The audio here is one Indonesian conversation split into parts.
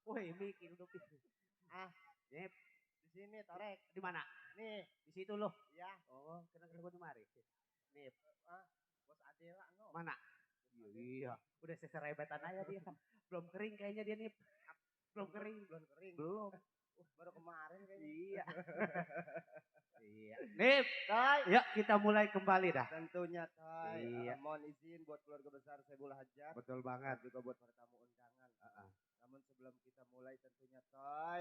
Woi, mikir udah pikir. Ah, Nip, di sini Torek. di mana? Nih, Di situ loh. ya. Oh, kena-kena gua di mari. Nip, Ah, Bos Adela no. mana? Iya, udah seserebetan aja dia. Belum kering kayaknya dia Nip. Belum kering. Belum kering. Belum. Baru kemarin kayaknya. Iya. Iya. Nip, Tay. yuk kita mulai kembali dah. Tentunya Tay. Iya. Mohon izin buat keluarga besar Saiful Hajat. Betul Dan banget. juga buat para tamu undangan. Namun sebelum kita mulai tentunya Tay.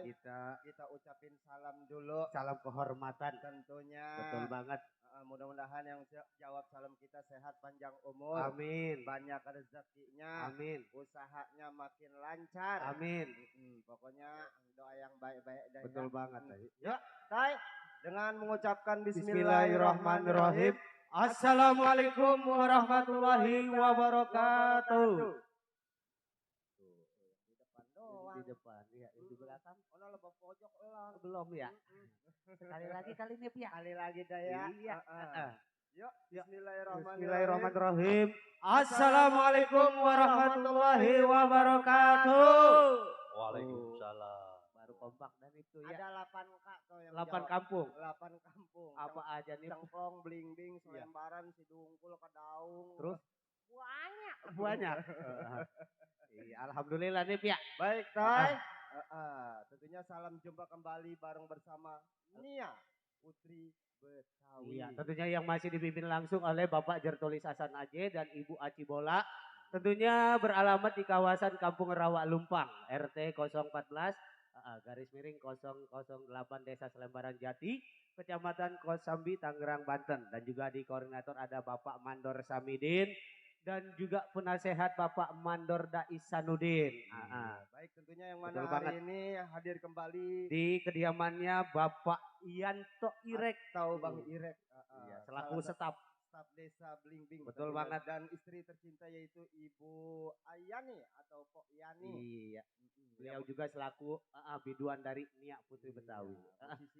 Kita ucapin salam dulu. Salam kehormatan. Tentunya. Betul banget. Mudah-mudahan yang jawab salam kita sehat panjang umur. Amin. Banyak rezekinya. Amin. Usahanya makin lancar. Amin. Pokoknya doa yang baik-baik. Betul banget. Yuk, Tay. Dengan mengucapkan Bismillahirrahmanirrahim. Assalamualaikum warahmatullahi wabarakatuh. Di depan doang. Di depan, ya. Di belakang. Oh, lebih pojok elang. Belum ya. Sekali lagi kali ini ya. Kali lagi dah ya. Iya. Yuk, Bismillahirrahmanirrahim. Bismillahirrahmanirrahim. Assalamualaikum warahmatullahi wabarakatuh. Waalaikumsalam. Baru kompak dan itu ya. Ada 8 kak tuh yang 8 jawab. kampung. 8 kampung. Apa aja nih? Cengkong, Blingbing, Selembaran, Sidungkul, Kedaung. Terus? Banyak. Banyak. Iya, alhamdulillah nih ya. Baik, Tay. Tentunya salam jumpa kembali bareng bersama Nia Putri Betawi. Iya, tentunya yang masih dipimpin langsung oleh Bapak Jertolis Hasan Aje dan Ibu Aci Bola. Tentunya beralamat di kawasan Kampung Rawa Lumpang, RT 014, garis miring 008 Desa Selembaran Jati, Kecamatan Kosambi, Tangerang, Banten. Dan juga di koordinator ada Bapak Mandor Samidin dan juga penasehat Bapak Mandor Dais Sanudin. Baik, tentunya yang mana hari ini hadir kembali di kediamannya Bapak Yanto Irek atau Bang Irek. Selaku staf desa Blingbing. Betul banget. Dan istri tercinta yaitu Ibu Ayani atau Pok Yani. Iya. Beliau juga selaku biduan dari Nia Putri Betawi.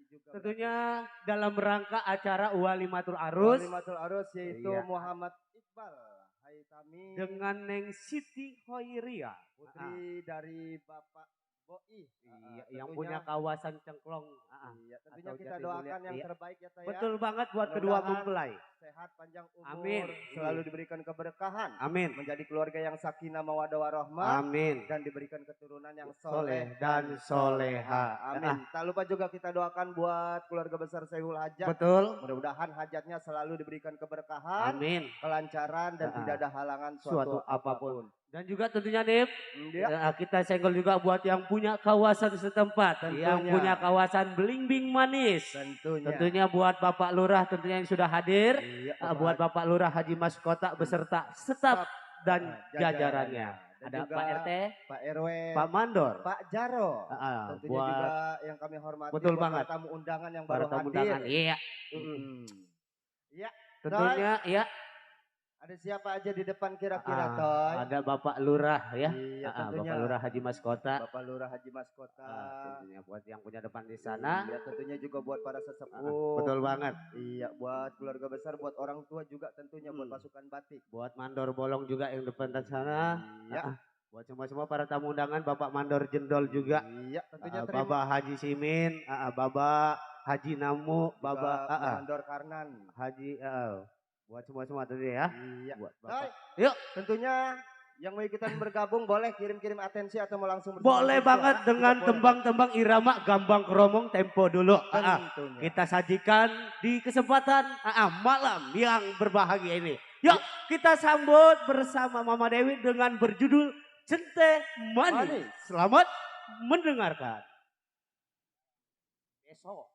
Juga tentunya dalam rangka acara Walimatul Arus. Walimatul Arus yaitu Muhammad Iqbal Haitami dengan Neng Siti Hoiria. Putri dari Bapak Boi. Yang punya kawasan Cengklong. Iya, tentunya kita doakan yang terbaik ya Tay. Betul banget buat kedua mempelai. Sehat panjang umur. Amin. Selalu diberikan keberkahan. Amin. Menjadi keluarga yang sakinah mawaddah warahmah. Amin. Dan diberikan keturunan yang soleh dan soleha. Amin. Tak lupa juga kita doakan buat keluarga besar Saiful Hajat. Betul. Mudah-mudahan hajatnya selalu diberikan keberkahan. Amin. Kelancaran dan tidak ada halangan suatu apapun. Dan juga tentunya Nip, ya. kita senggol juga buat yang punya kawasan setempat. Tentunya. Yang punya kawasan Blingbing manis. Tentunya buat Bapak Lurah tentunya yang sudah hadir. Iya, buat Bapak Lurah Haji Mas Kota beserta staf dan jajarannya. Ada juga Pak RT, Pak RW, Pak Mandor, Pak Jaro. Tentunya buat, juga yang kami hormati. Betul banget. Tamu undangan yang baru hadir. Undangan, iya. Iya. Tentunya ya. Ada siapa aja di depan kira-kira Toy? Ada Bapak Lurah ya. Iya, tentunya. Bapak Lurah Haji Mas Kota. Bapak Lurah Haji Mas Kota. Tentunya buat yang punya depan di sana. Iya, tentunya juga buat para sesepuh. Betul banget. Iya, buat keluarga besar, buat orang tua juga tentunya buat pasukan batik. Buat Mandor Bolong juga yang depan di sana. Iya. Buat semua para tamu undangan, Bapak Mandor Jendol juga. Iya, tentunya Bapak Haji Simin, Bapak Haji Namu, Bapak Mandor Karnan, Haji buat semua tadi ya. Iya. Buat Bapak. Yuk, tentunya yang mau ikutan bergabung boleh kirim-kirim atensi atau mau langsung boleh banget dengan tembang-tembang irama gambang kromong tempo dulu. Kita sajikan di kesempatan malam yang berbahagia ini. Yuk kita sambut bersama Mama Dewi dengan berjudul Cente Manis. Selamat mendengarkan. Besok.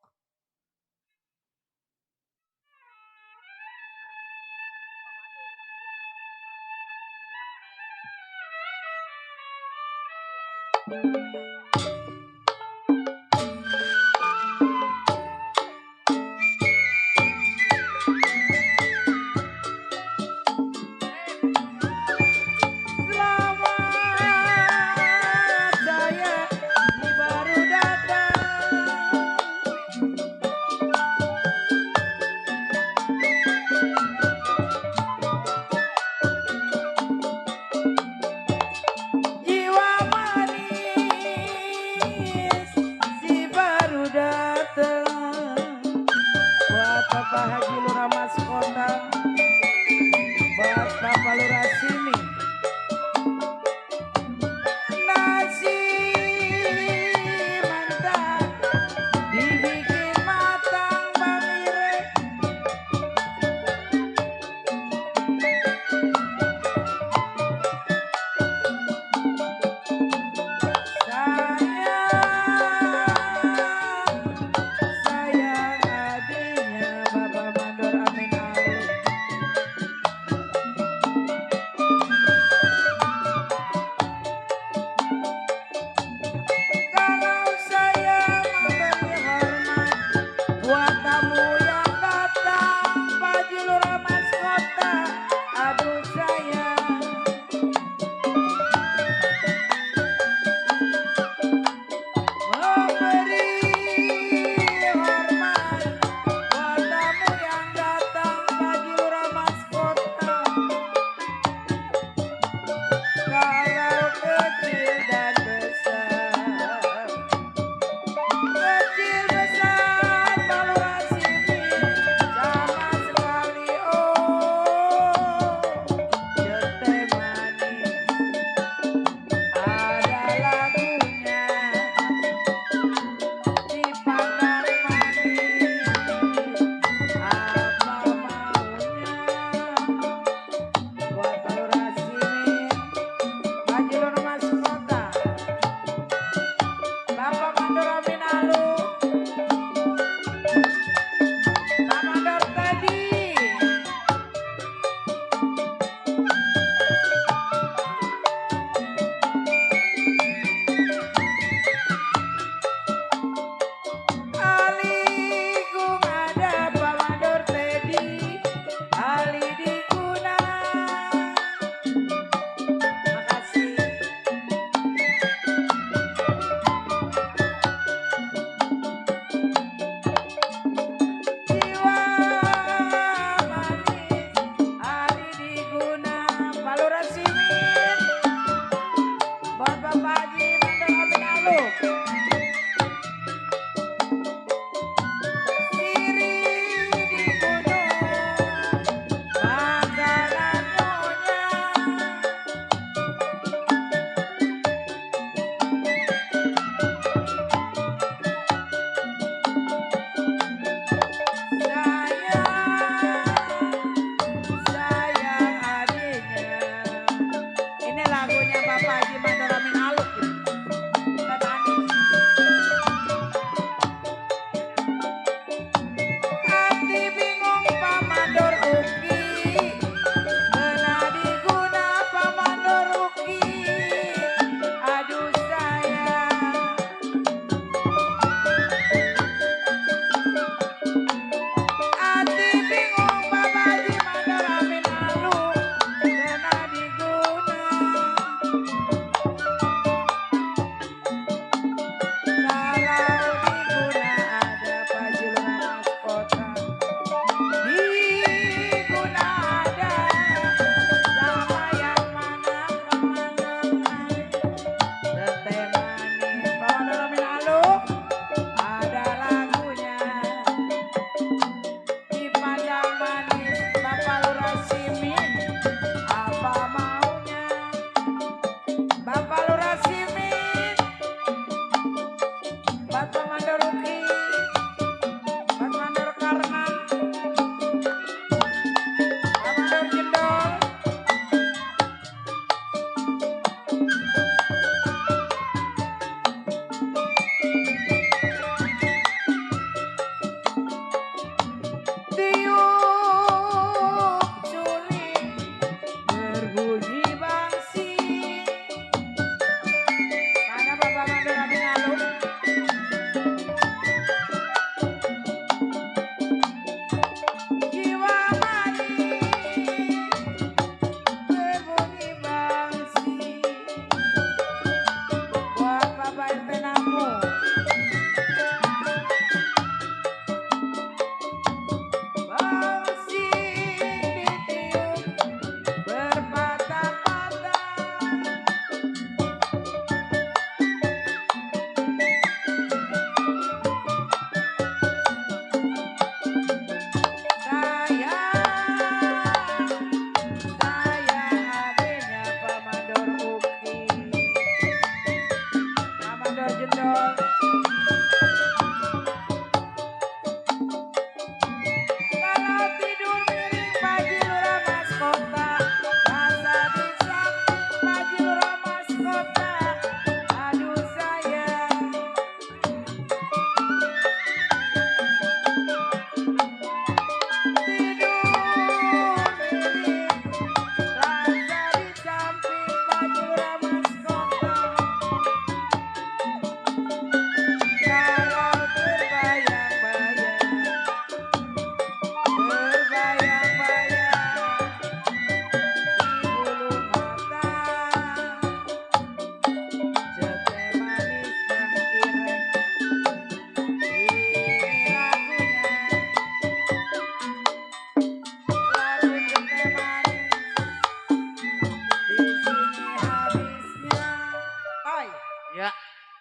Ya.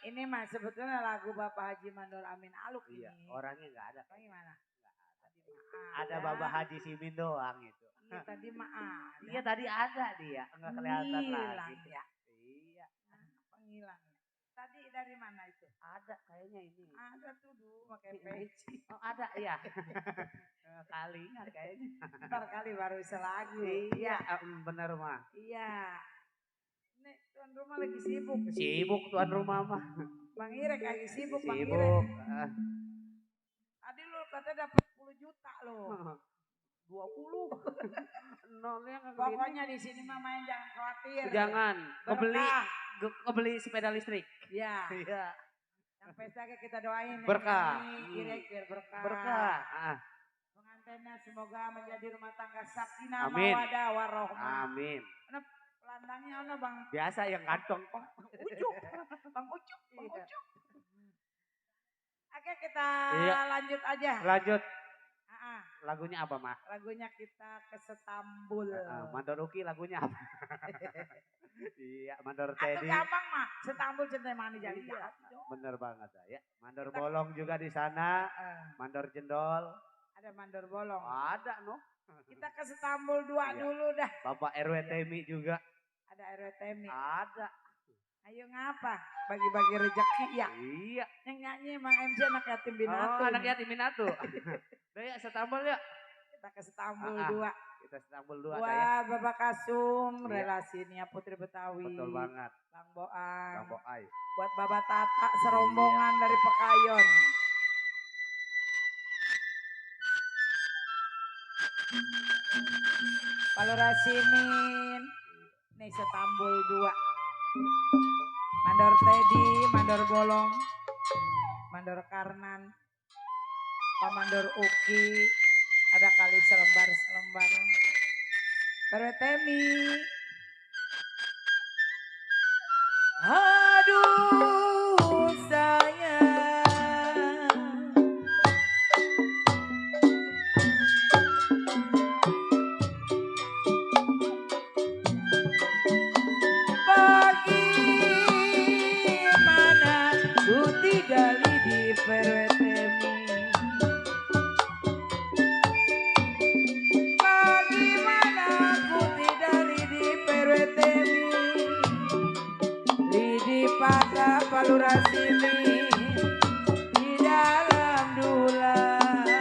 Ini mah sebetulnya lagu Bapak Haji Mandor Amin Aluk ini. Iya, orangnya nggak ada. Oh, gimana? Tadi mah Ada Bapak Haji Simin doang itu. Iya tadi mah ada. Iya tadi ada dia, nggak kelihatan Ngilang lagi. ya. Iya, Penghilang ya. Tadi dari mana itu? ada kayaknya ini. Ada tuh dulu pakai peci. Oh ada ya. Kalinya kayaknya. Ntar kali baru bisa lagu. Iya, bener mah. Iya. Nih tuan rumah lagi sibuk. Sibuk tuan rumah mah. Bang Irek lagi sibuk Bang Irek. Sibuk. Tadi lu katanya dapat 10 juta lo. 20. Nolnya nggak Pokoknya di sini mah main jangan khawatir. Jangan Berkah. kebeli sepeda listrik. Iya. Iya. Yang pesta kita doain. Berkah. Irek biar berkah. Berkah. Pengantinnya semoga menjadi rumah tangga sakinah Amin. mawadah warohmah. Amin. Pelandangnya ono Bang Biasa yang kantong. Ujuk. Bang Ujuk. Bang Iya. Ujuk. Oke kita Iya. lanjut aja. Lanjut. Ah, Lagunya apa mah? lagunya kita ke Setambul. Mandor Uki lagunya apa? Iya, Mandor Atau Teddy. gampang mah, Setambul centai mani jadi Iya. jahat. Bener banget ya. Mandor Bolong juga di sana. Mandor Jendol. Ada mandor bolong. Ada no. Kita ke Setambul 2 Iya. dulu dah. Bapak RW Temi juga. Ada RW Temi. Ada. Ayo ngapa? Bagi-bagi rezeki ya. Iya. Yang nyanyi emang MC anak yatim binatu. Oh, anak yatim binatu. Udah ya, Setambul ya. Kita ke Setambul 2. Kita Setambul 2 ada ya. Buat Bapak Kasum, Iya. relasi Nia Putri Betawi. Betul banget. Bang Boang. Bang Boai. Buat Bapak Tata serombongan dari Pekayon. Palura Simin. Nih Setambul 2. Mandor Teddy, Mandor Bolong, Mandor Karnan, Pak Mandor Uki, ada kali selembar. Pertemi. Aduh sayang. Bagaimana ku tinggali di Pertemi. Bagaimana ku tinggali di Pertemi. Lidi pada Palura Simi di dalam dulang.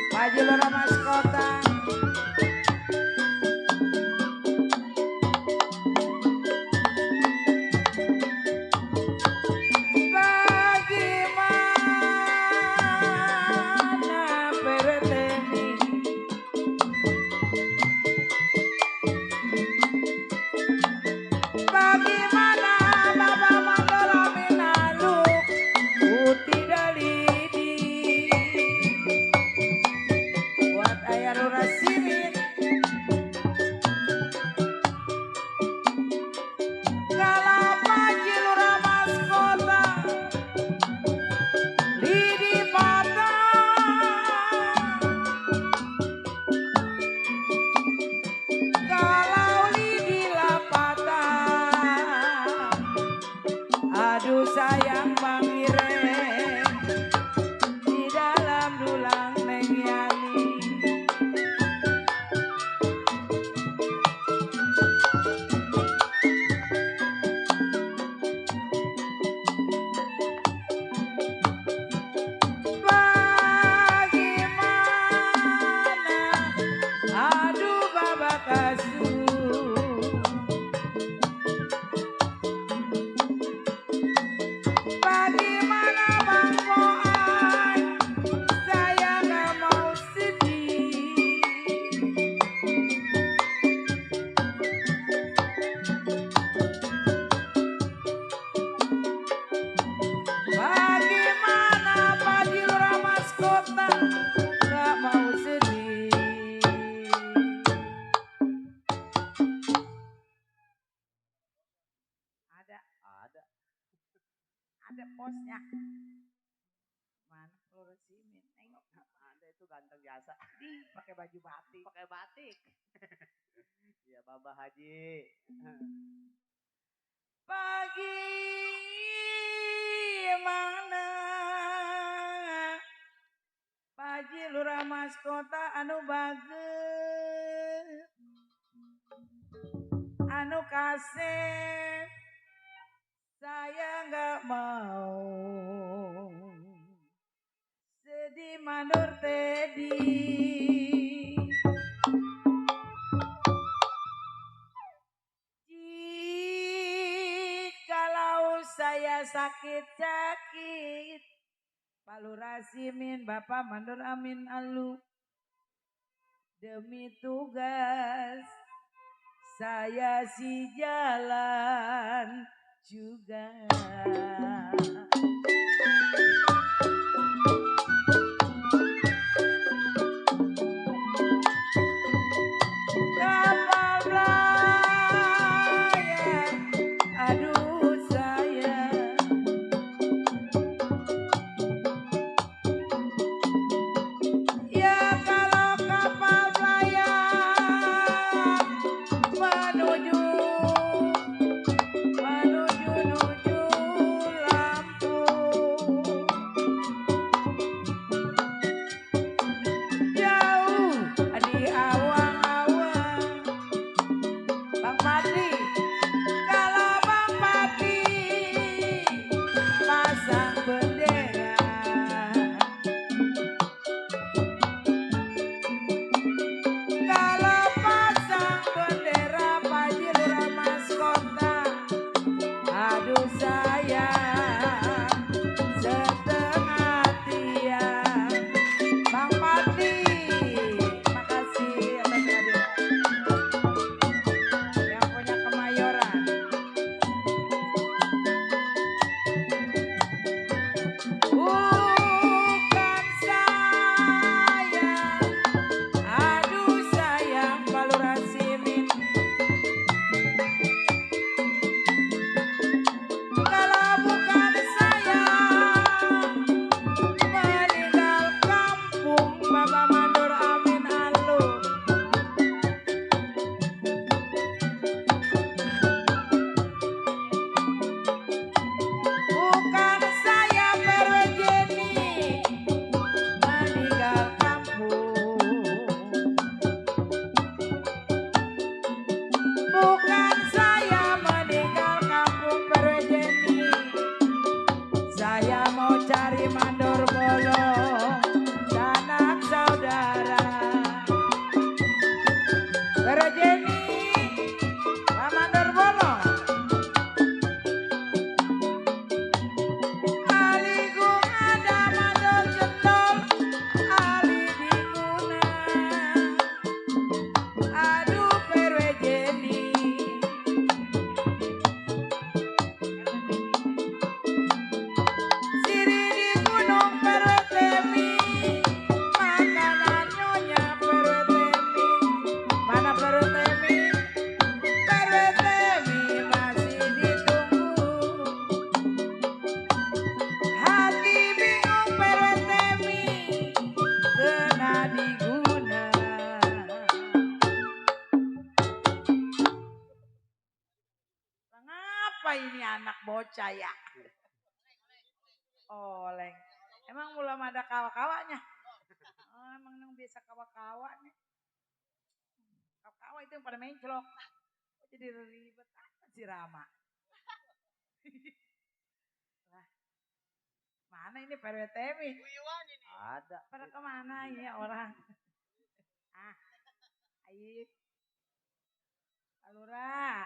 Maju lora mas kota. Bagaimana Pertemi. Bagaimana Bapak Mandor Amin Aluk Putih Dalidi. Buat ayah Lura Simin. Kalau Panji Lura Mas Kota. Lidi Patah. Kalau lidi lapatan. Aduh sayang Bang Irek. Di dalam dulang Neng Yani. Bagaimana aduh Bapak Kasum. Bagaimana Bang Boan, saya gak mau sedih. Bagaimana Pak Lura Mas Kota, gak mau sedih. Ada posnya. Mana Palura Simin? Nengok. Ada itu ganteng biasa. Pakai baju batik. Pakai batik. Iya Bapak Haji. Mas Kota anu bageut anu kasep saya nggak mau sedih mandor Teddy. Jikalau saya sakit-sakit Palurasimin Bapak Mandor Amin Alu demi tugas saya si jalan juga. Kapal layar, aduh sayang. Ya kalau kapal layar menuju Lampung. Jauh di awang-awang. Bang Patri, kalau Bang Patri pasang bendera. Kalau pasang bendera Paji Lurah Mas Kota, aduh sayang setengah tiang. Bang Patri, makasih atas hadiah yang punya Kemayoran. Bukan saya, aduh sayang Palurasimin. Kalau bukan saya meninggal kampung Bapak Mandor Amin Alu. Bukan saya Perwejeni meninggal kampung. Bukan saya meninggal kampung Perwejeni. Saya mau cari mandor bolong sanak saudara. Perwejeni, Pak Mandor bolong. Aligung ada mandor jendol, ali diguna. Aduh Perwejeni. Siri di gunung Perwetemi, makanan nyonya Perwetemi. Mana Perwetemi? Perwetemi masih ditunggu. Hati bingung Perwetemi, kena diguna. Mengapa ini anak bocah ya? Oleng. Emang belum ada kawa-kawanya? Oh, emang yang biasa kawa-kawa nih. Kawa-kawa itu yang pada menclok. Kok jadi ribet amat si Rama? Lah, mana ini Perwetemi? Ada. Pada kemana ini orang? Ah, ayo. Palura.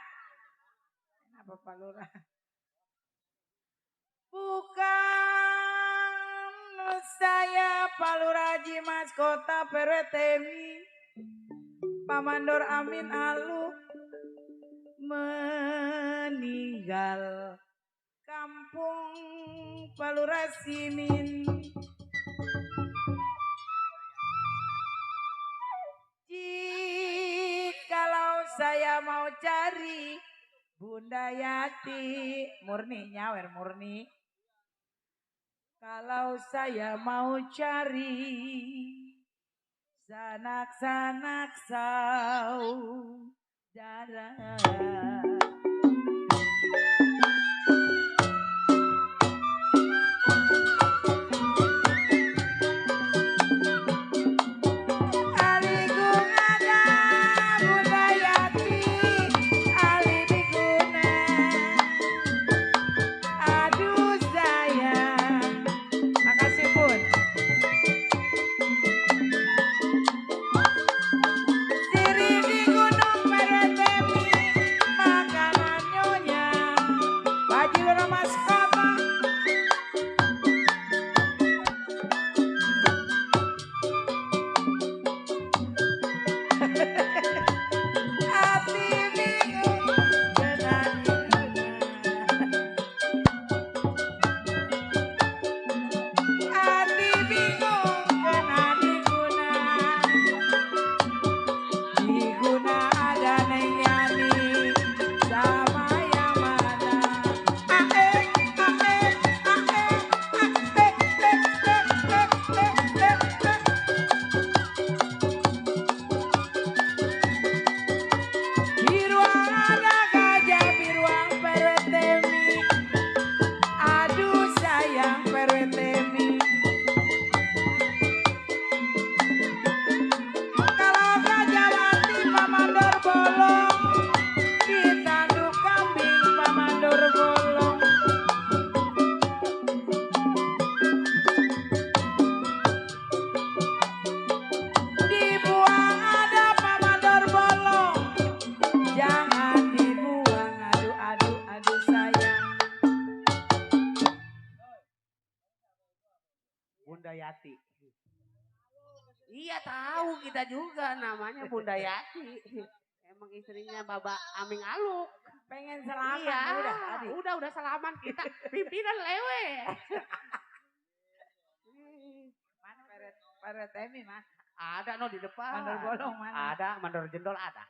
Kenapa Palura? Bukan saya Paluraji Mas Kota Perwetemi, Pak Mandor Amin Alu meninggal kampung Palurasimin. Jikalau saya mau cari Bunda Yati, murni nyawer murni. Kalau saya mau cari sanak-sanak saudara. Yati. Iya tahu kita juga namanya Bunda Yati. Emang istrinya Bapak Aming Aluk. Pengen salaman Iya, udah tadi. udah salaman kita. Pimpinan lewe. Mana Pak Temi mah? Ada no di depan. Mandor bolong mana? Ada, mandor jendol ada.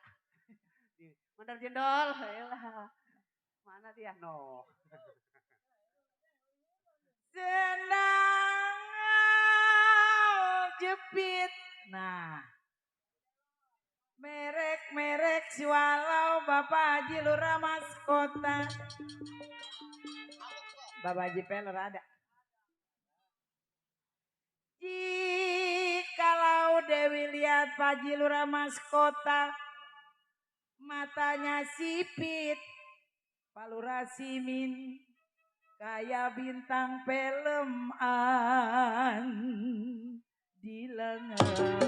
Mandor jendol, elah. Mana dia? No. Senang jepit. Nah. Merek walau Bapak Haji Lurah Mas Kota. Bapak Haji Pelor ada. Jikalau Dewi lihat Pak Haji Lurah Mas Kota, matanya sipit, Pak Lurah simin, kayak bintang film di lengan.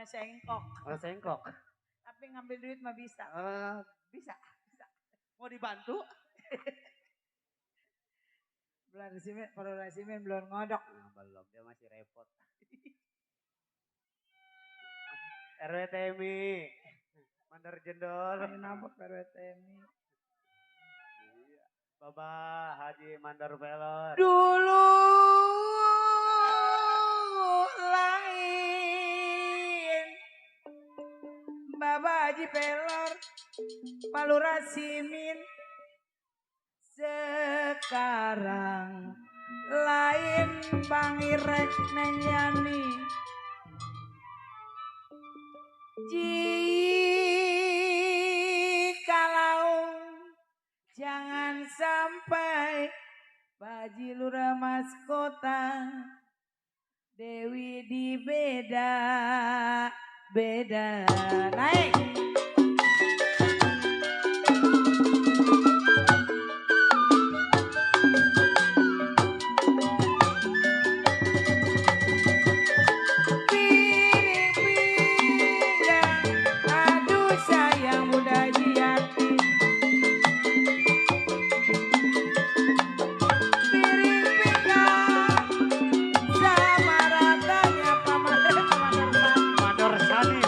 Sengkok. Oh, sengkok. Tapi ngambil duit mah bisa. Bisa. Mau dibantu? Belum resimen belum ngodok. Nah, belum, dia masih repot. RWTMI. Mandor jendol. Kenapa RWTMI? Iya. Bapak Haji Mandor Pelor. Dulu Bapak Haji Pelor, Pak Lurah simin, sekarang lain Bang Irek Neng Yani. Jikalau jangan sampai Pak Haji Lurah Mas Kota, Dewi di beda naik. Piring pinggang, aduh sayang Bunda Yati. Piring pinggang, sama ratanya Pak Mandor Sani.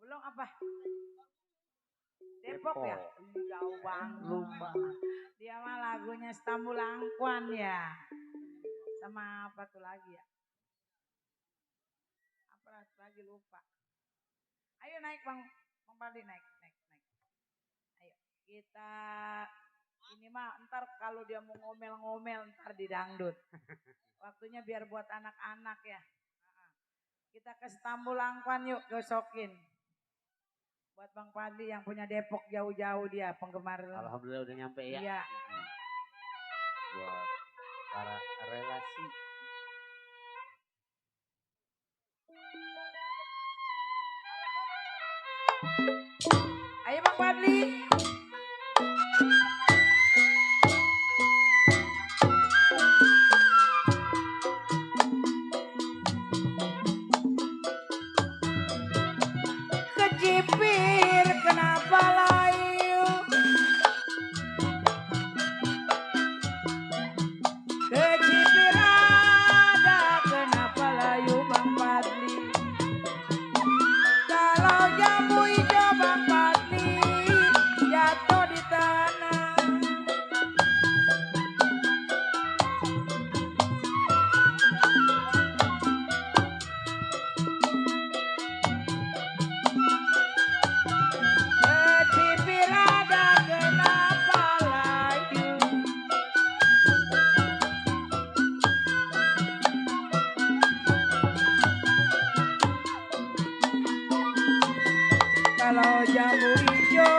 belum apa? Depok ya? Jauh banget. Lupa. Dia mah lagunya Stambul Angkuan ya. Sama apa tuh lagi ya? Apa lagi lupa. Ayo naik Bang Padi naik. Ayo kita ini mah ntar kalau dia mau ngomel-ngomel ntar di dangdut. Waktunya biar buat anak-anak ya. Kita ke Stambul Angkuan yuk gosokin. Buat Bang Padi yang punya Depok jauh-jauh dia penggemar. Alhamdulillah udah nyampe ya. Iya. Buat para relasi. Ayo Bang Fadli. Kejipir kenapa layu? Kejipir ada kenapa layu Bang Fadli? Kalau jambu hijau Bang Fadli jatuh di tanah. Kejipir ada kenapa layu? Kalau jambu hijau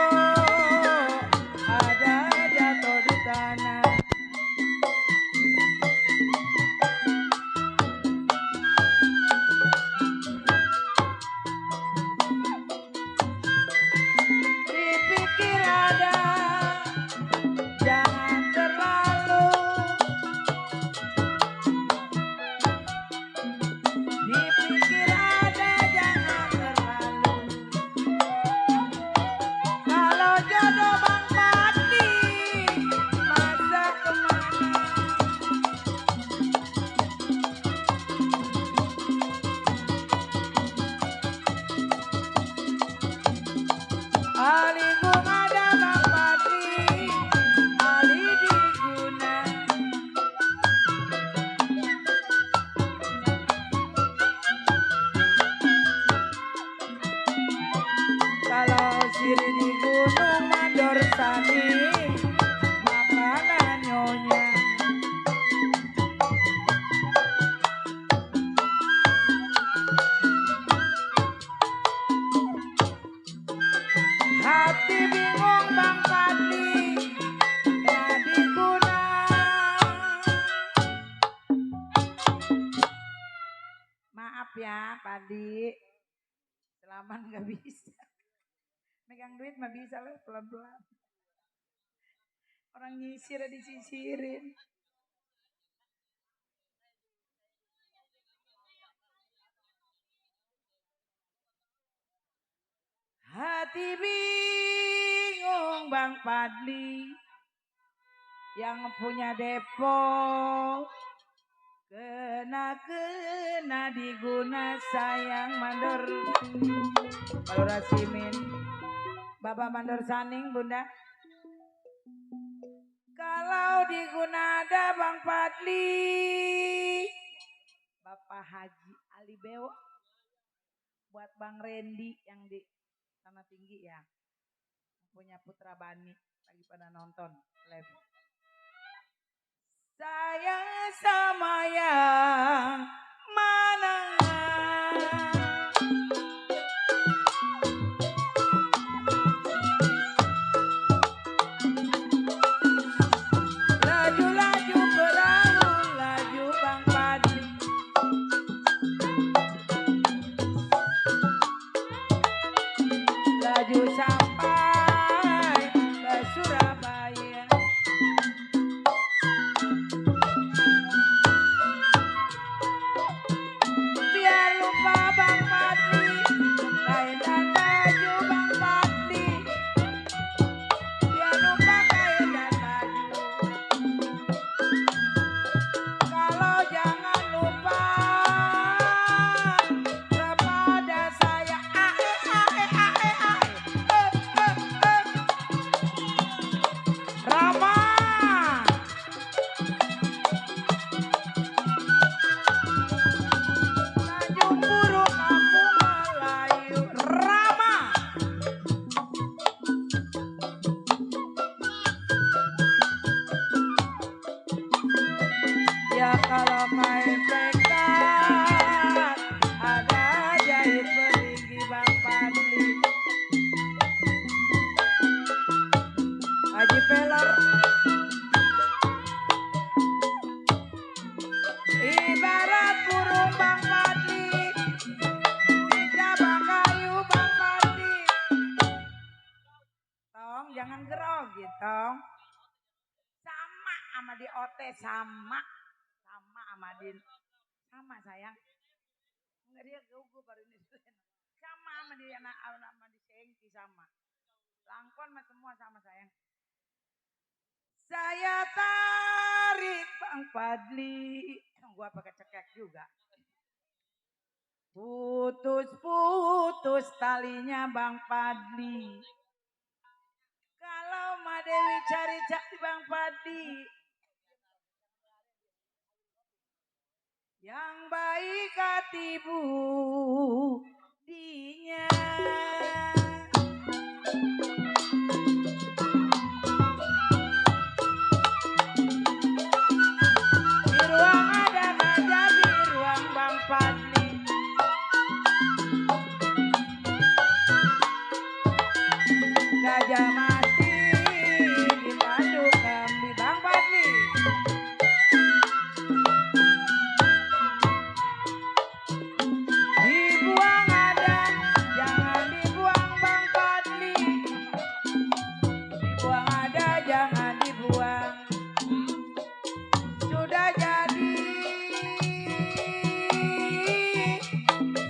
ada jatuh di tanah. Dipikir ada, jangan terlalu. Dipikir ada, jangan terlalu. Kalau jodoh Bang Fadli, masa kemana? Aligung ada Bang Fadli, Ali diguna. Kalau siri di gunung mandor sani, makanan nyonya. Hati bingung Bang Fadli, gak diguna. Maaf ya Padi, selaman gak bisa. Megang duit mah bisa lah pelan-pelan. Orang nyisir disisirin. Hati bingung Bang Fadli yang punya Depok. Kena diguna sayang mandor. Kalau Rasimin Bapak mandor saning Bunda. Kalau diguna ada Bang Fadli. Bapak Haji Ali Bewo. Buat Bang Randy yang di Tanah Tinggi ya. Punya Putra Bani. Lagi pada nonton live. Sayang sama yang mana? Laju-laju perahu, laju Bang Fadli. Laju sampai ke Surabaya. Biar lupa Bang Fadli, kain dan baju Bang Fadli. Biar lupa kain dan baju. Kalau jangan lupa kepada saya. potong. Sama di OT sama sama Din. Sama sayang. Enggak dia gue baru ini. Sama di anak sama di Sengki sama. Langkon mah semua sama sayang. Saya tarik Bang Fadli. Gua pakai cekek juga. Putus talinya Bang Fadli. Kalau Ma Dewi cari Bang Fadli. Yang baik hati budinya. Di ruang ada aja di ruang Bang Fadli. Gajah mati ditandu kami Bang Fadli. Dibuang ada, jangan dibuang Bang Fadli. Dibuang ada, jangan dibuang. Sudah jadi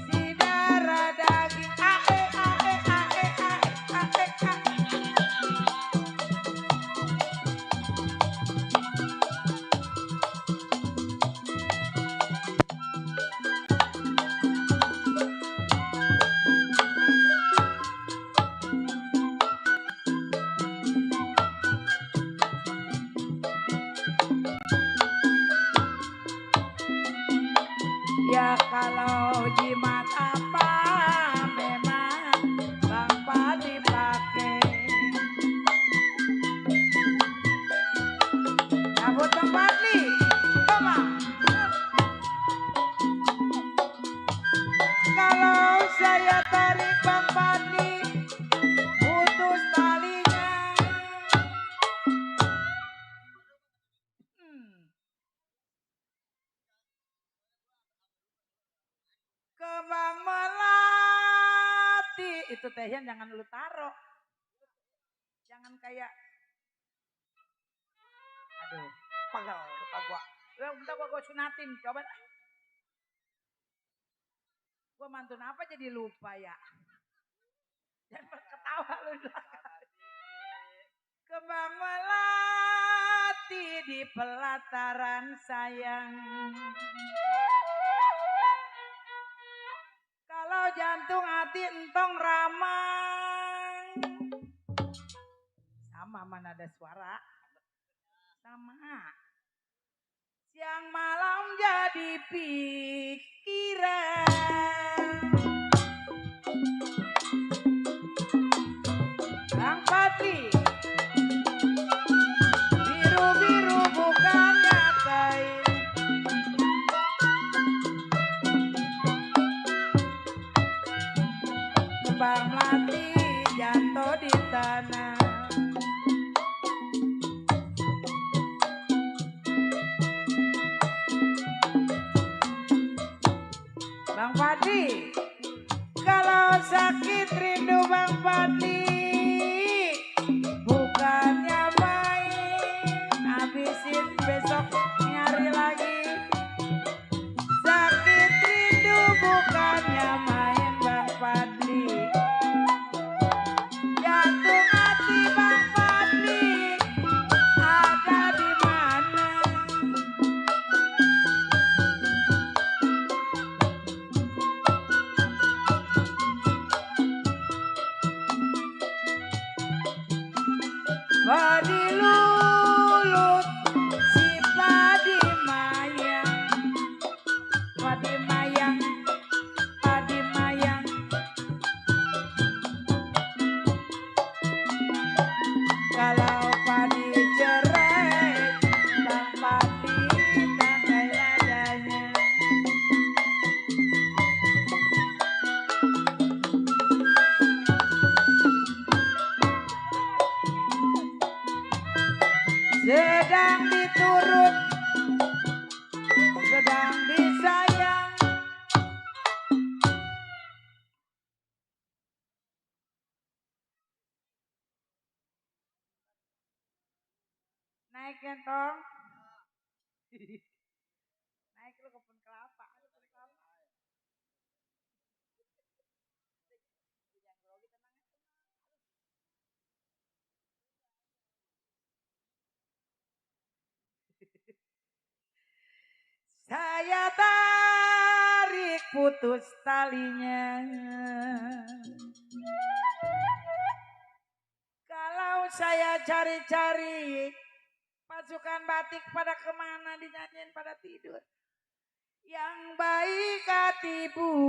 si darah daging ae. Ya kalau jimat apa memang Bang Fadli pakai. Cabut Bang Fadli, come. Kalau saya tarik Bang Fadli, putus talinya. Kembang melati. Itu tehnya jangan lu taruh. Jangan kayak. Aduh, pegel lupa gua. Bentar gua sunatin, coba. Gua mantun apa jadi lupa ya. Jangan ketawa lu. Kembang melati di pelataran sayang. Kalau jantung hati entong ramai. Sama mana ada suara. Sama. Siang malam jadi pikiran. Bang Fadli. Biru-biru bukannya kain. Kembang melati jatuh di tanah. Bang Fadli, kalau sakit rindu Bang Fadli, bukannya main, habisin besok nyari lagi. Sakit rindu bukannya main Bang Fadli. Jantung hati Bang Fadli ada di mana? Padi lulut si padi mayang, padi mayang, padi mayang. Kalau padi cerai, Bang Fadli tangkai ladanya. Naik ya tong. Naik lu ke pohon kelapa. Aduh, pohon kelapa. Jangan grogi, tenang ya. Saya tarik putus talinya. Kalau saya cari-cari pasukan batik pada kemana dinyanyiin pada tidur. Yang baik hati budinya.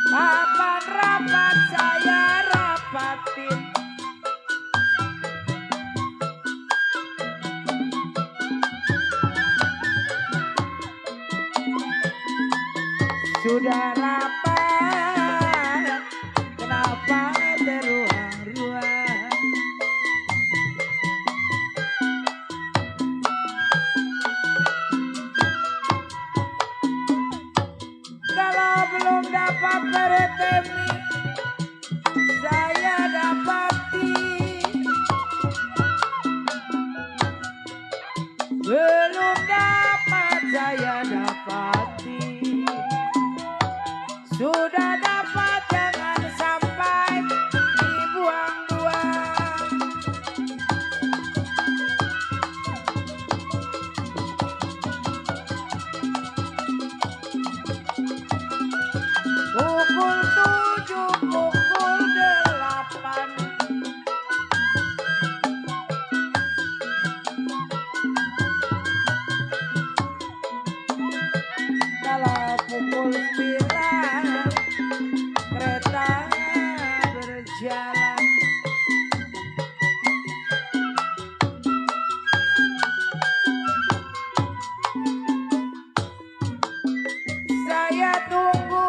Papan rapat saya rapatin. Sudah rapat, kenapa teruang-ruang? Kalau belum dapat beretemi, saya dapati. Belum dapat saya dapati. Sudah dapat jangan sampai dibuang-buang. Pukul 7, pukul 8. Kalau pukul 9 kereta berjalan. Saya tunggu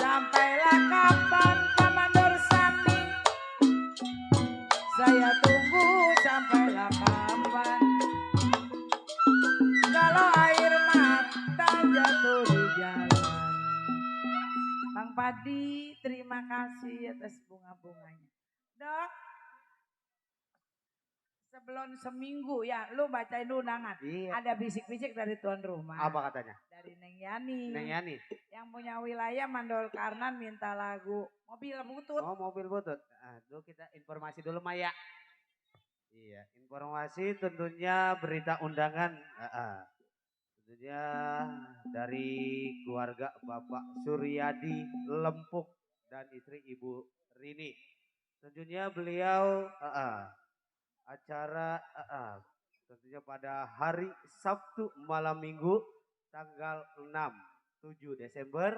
sampailah kapan Paman Nur Sami. Saya tunggu sampailah kapan. Kalau air mata jatuh di jalan. Bang Padi, terima kasih atas bunga-bunganya. Dok, sebelum seminggu ya, lu bacain undangan. Iya. Ada bisik-bisik dari tuan rumah. Apa katanya? Dari Neng Yani. Neng Yani. Yang punya wilayah Mandol Karnan minta lagu Mobil Butut. Oh, mobil butut. Dulu kita informasi dulu Maya. Iya, informasi tentunya berita undangan. Tentunya dari keluarga Bapak Suryadi Lempuk dan istri Ibu Rini. Tentunya beliau acara tentunya pada hari Sabtu malam Minggu tanggal 7 Desember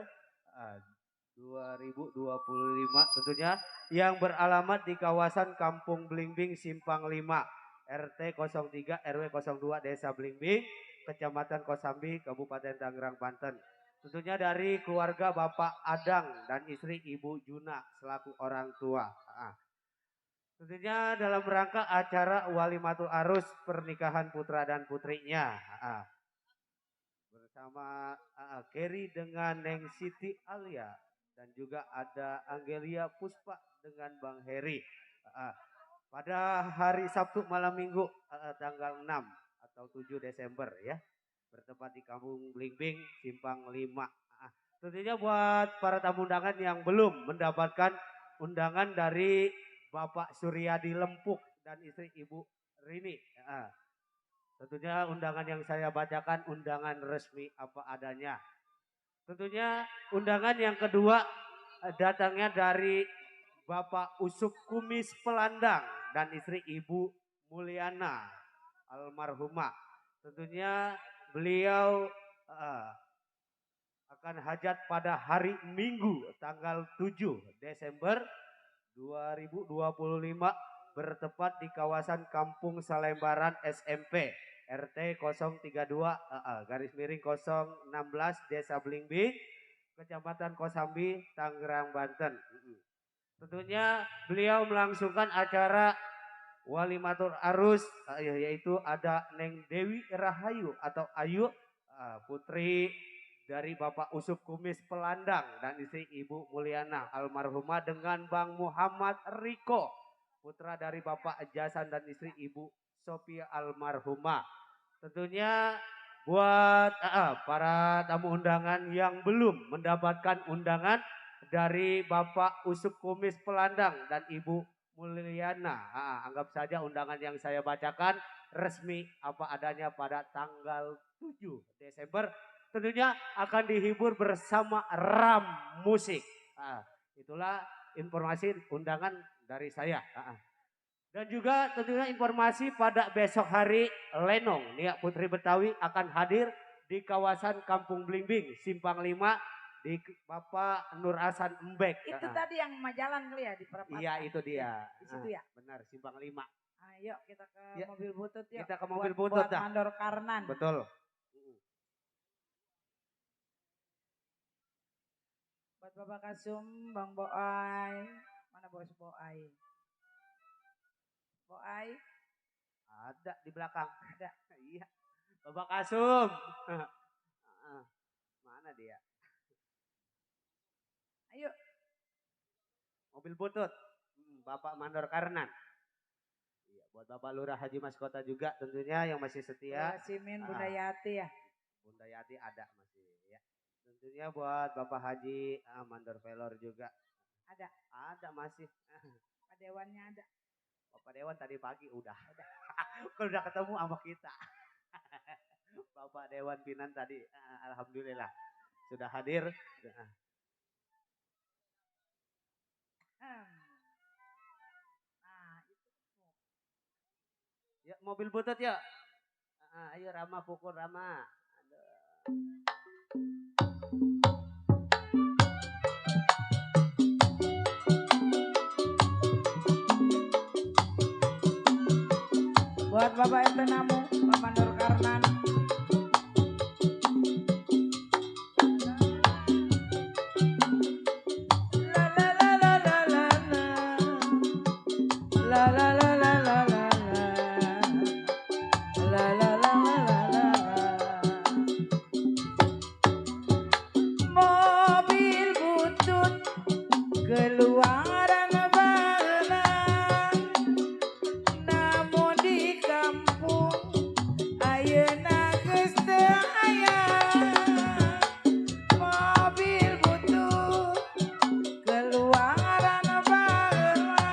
2025 tentunya yang beralamat di kawasan Kampung Blimbing Simpang 5 RT 03 RW 02 Desa Blimbing Kecamatan Kosambi Kabupaten Tangerang Banten. Tentunya dari keluarga Bapak Adang dan istri Ibu Juna selaku orang tua. Tentunya dalam rangka acara Walimatul Arus pernikahan putra dan putrinya. Bersama Kerry dengan Neng Siti Alia. Dan juga ada Angelia Puspa dengan Bang Heri. Pada hari Sabtu malam Minggu tanggal 6 atau 7 Desember ya. Bertempat di Kampung Blimbing Simpang 5. Tentunya buat para tamu undangan yang belum mendapatkan undangan dari Bapak Suryadi Lempuk dan istri Ibu Rini. Tentunya undangan yang saya bacakan undangan resmi apa adanya. Tentunya undangan yang kedua datangnya dari Bapak Usuk Kumis Pelandang dan istri Ibu Mulyana almarhumah. Tentunya beliau akan hajat pada hari Minggu tanggal 7 Desember 2025 bertepat di kawasan Kampung Salembaran SMP RT 032 garis miring 016 Desa Blimbing Kecamatan Kosambi Tangerang Banten. Tentunya beliau melangsungkan acara wali matur arus yaitu ada Neng Dewi Rahayu atau Ayu, putri dari Bapak Usop Kumis Pelandang dan istri Ibu Mulyana almarhumah dengan Bang Muhammad Riko, putra dari Bapak Jasan dan istri Ibu Sophia almarhumah. Tentunya buat para tamu undangan yang belum mendapatkan undangan dari Bapak Usop Kumis Pelandang dan Ibu Mulyana, anggap saja undangan yang saya bacakan resmi apa adanya pada tanggal 7 Desember. Tentunya akan dihibur bersama Ram Musik. Itulah informasi undangan dari saya. Dan juga tentunya informasi pada besok hari Lenong Nia Putri Betawi akan hadir di kawasan Kampung Blimbing Simpang 5 di Bapak Nur Hasan Embek. Itu tadi yang majalan kali ya di perempatan. Iya itu dia. Di situ ya. Benar Simpang 5. Ayo kita ke mobil butut yuk. Kita ke mobil butut buat Mandor Karnan. Betul. Buat Bapak Kasum, Bang Boai. Mana bos Boai? Boai ada di belakang. Ada. Iya. Bapak Kasum. Mana dia? Ayo. Mobil butut. Bapak Mandor Karnan. Iya, buat Bapak Lurah Haji Mas Kota juga tentunya yang masih setia. Simin Bunda Yati ya. Bunda Yati ada masih ya. Tentunya buat Bapak Haji Mandor Velor juga. Ada. Ada masih. Pak Dewannya ada. Bapak Dewan tadi pagi udah. Kalau udah ketemu sama kita. Bapak Dewan Pinan tadi alhamdulillah sudah hadir. Nah, itu. Ya mobil butut ya. Ayo Rama pukul Rama. Buat Bapak RT Namu, Pak Mandor Karnan. Mobil butut keluaran baheula, namun di kampung ayeuna geus teu aya. Mobil butut keluaran baheula,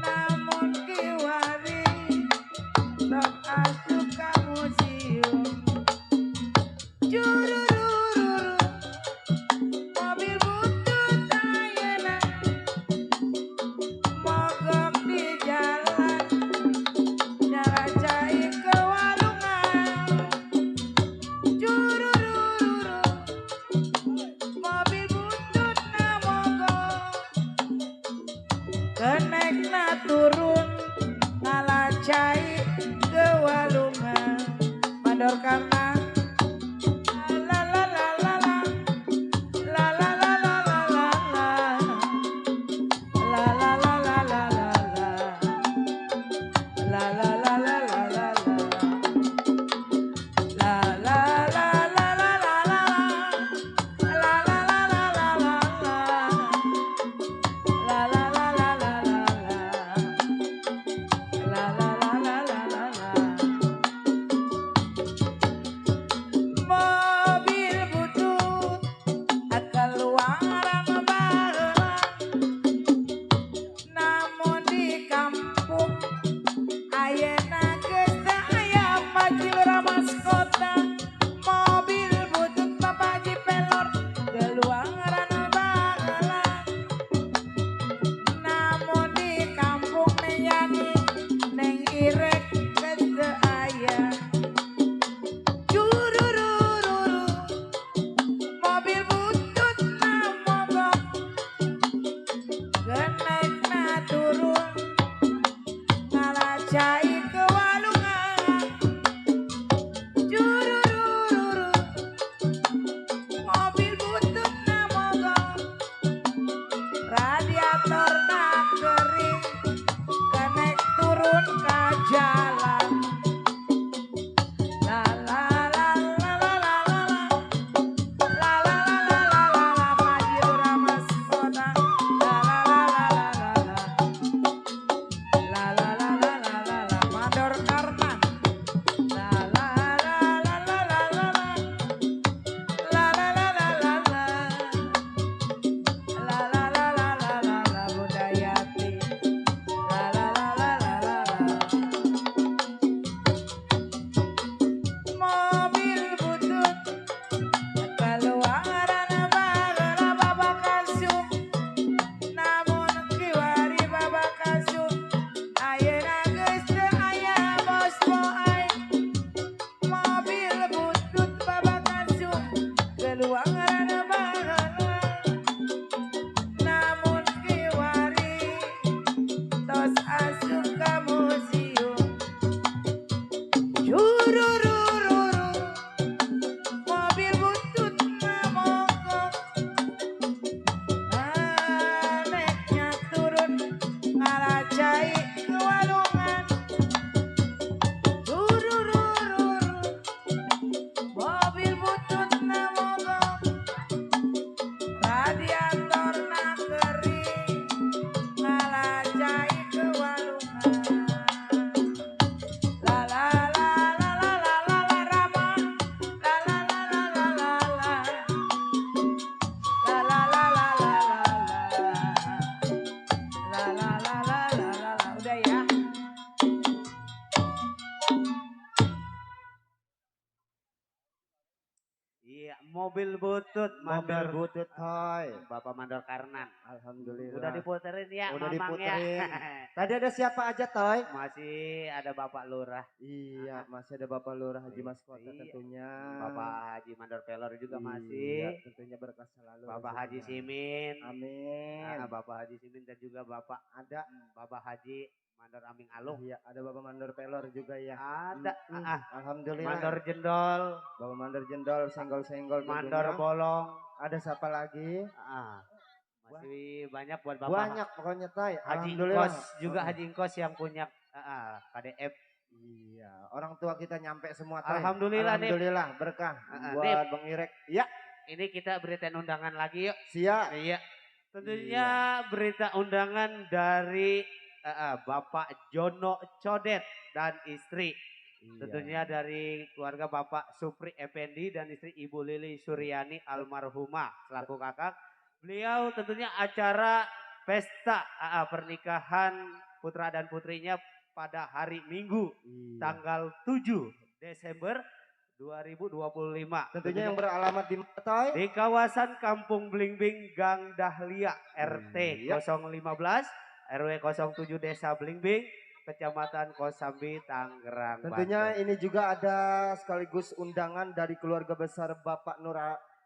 namun kiwari sok asup ka museum. Jurururu, mobil butut ayeuna mogok di jalan, nyaracai ke walungan. Jurururu, mobil butut na mogok, kenekna turun ngalacai ke walungan. Mandor Karnan. mobil butut Mobil mandor butut toy. Bapak Mandor Karnan. Alhamdulillah. Udah diputerin ya Udah Mamang ya. diputerin. Tadi ada siapa aja toy? Masih ada Bapak Lurah, Iya, masih ada Bapak Lurah Haji Mas Kota Iya. tentunya. Bapak Haji Mandor Pelor juga Iya, masih. tentunya berkah selalu. Bapak Haji rezekinya. Simin. Amin. Bapak Haji Simin dan juga Bapak Ada. Bapak Haji Mandor Aming Alung. Iya, ada Bapak Mandor Pelor juga ya. Ada. Alhamdulillah. Mandor Jendol, Bapak Mandor Jendol, senggol-senggol Mandor tentunya. Bolong. Ada siapa lagi? Masih banyak buat Bapak Banyak pokoknya toy. Haji Alhamdulillah. Ingkos juga Haji Ingkos yang punya KDF. Iya, orang tua kita nyampe semua toy. Alhamdulillah nih. Alhamdulillah berkah Dip. buat Bang Irek. Ya, Ini kita beritain undangan lagi yuk. siap. Iya. Tentunya berita undangan dari Bapak Jono Codet dan istri. Tentunya dari keluarga Bapak Supri Effendi dan istri Ibu Lili Suryani almarhumah selaku kakak. Beliau tentunya acara pesta pernikahan putra dan putrinya pada hari Minggu Iya. tanggal 7 Desember 2025. Tentunya yang beralamat di mana toy? Di kawasan Kampung Blingbing Gang Dahlia RT Iya. 015 RW 07 Desa Blingbing Kecamatan Kosambi Tangerang Tentunya Banten. ini juga ada sekaligus undangan dari keluarga besar Bapak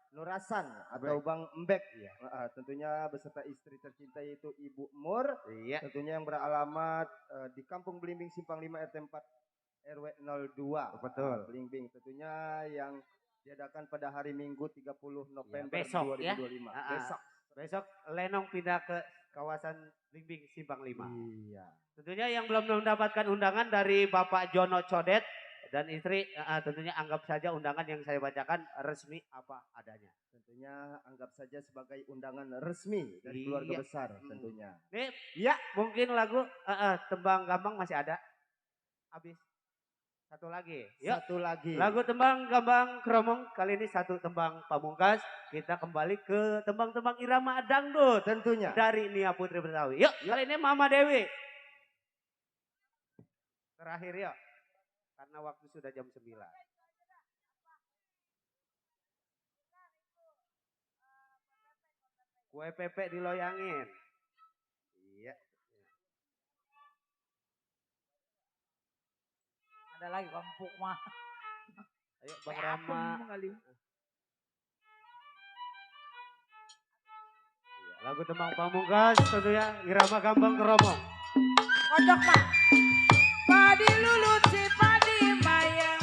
Nurasan atau Bang Embek. Iya. Tentunya beserta istri tercinta yaitu Ibu Mur. Iya. Tentunya yang beralamat di Kampung Belimbing Simpang 5 RT 4 RW 02. Betul. Belimbing tentunya yang diadakan pada hari Minggu 30 November besok ya. 2025. Besok. Besok Lenong pindah ke kawasan Blingbing Simpang 5. Iya. Tentunya yang belum mendapatkan undangan dari Bapak Jono Codet dan istri tentunya anggap saja undangan yang saya bacakan resmi apa adanya. Tentunya anggap saja sebagai undangan resmi dari Iya. keluarga besar tentunya. Nih, Ya, mungkin lagu Tembang Gambang masih ada. Habis. Satu lagi. Yuk. satu lagi. Lagu Tembang Gambang Kromong kali ini satu tembang pamungkas. Kita kembali ke tembang-tembang irama dangdut Tentunya. dari Nia Putri Betawi. Yuk, kali ini Mama Dewi. Terakhir yuk. Karena waktu sudah jam 9. Kue pepek diloyangin. Iya. Ada lagi kampung mah. Ayo Bang Rama. Kali. Iya, lagu tembang pamungkas tentunya irama gambang keromong. Kodok mah. Padi lulut si padi mayang.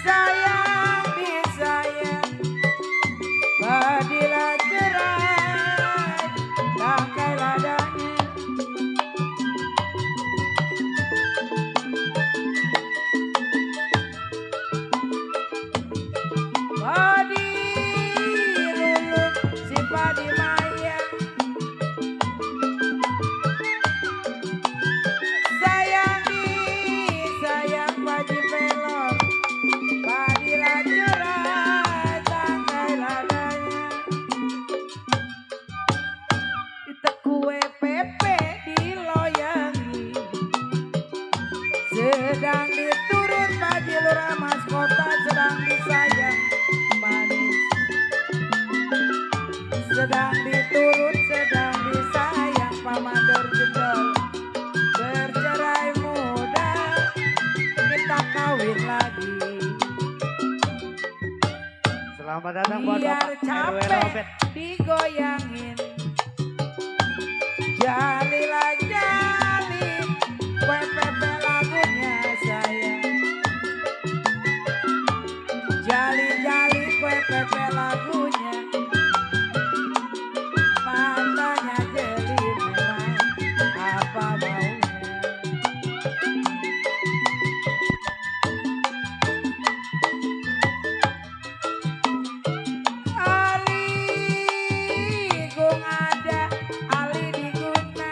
Sayang disayang. Padilah cerai. Tangkai ladanya. Padi lulut si padi mayang. Sayang disayang padi pelor. Padilah cerai tangkai ladanya. Kita kue pepe diloyangi. Sedang diturun padi lurah mas kota sedang disayang manis. Sedang diturun sedang disayang pamador jendol. Bercerai muda kita kawin lagi. Selamat datang buat Biar Bapak RW capek Robert. digoyangin. Jalilah jali kue pepe lagunya sayang. Jali-jali kue pepe lagunya. Matanya jeli memang apa maunya. Ali gung ada, Ali diguna.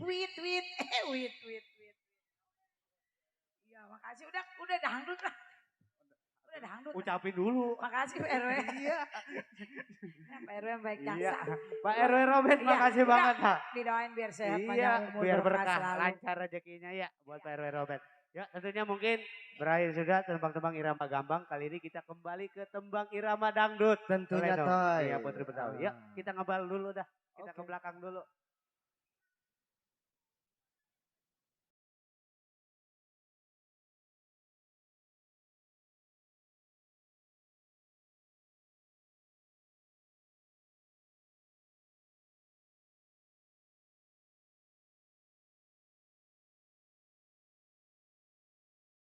Wit. Iya, makasih. Udah dangdut lah. Udah dangdut. Ucapin dulu. Makasih Pak RW. Iya. Pak RW yang baik Iya. jasa. Pak RW Robert, Iya, makasih udah. banget, Ha. Didoain biar sehat, Iya, panjang umur, biar berkah berkah, selalu. lancar rezekinya ya buat Pak RW Robert. Ya, tentunya mungkin berakhir sudah tembang-tembang irama gambang. Kali ini kita kembali ke tembang irama dangdut. Tentunya Boleh dong? Toy. Iya, Putri Betawi. Yuk, kita ngebal dulu dah. Kita ke Oke. belakang dulu.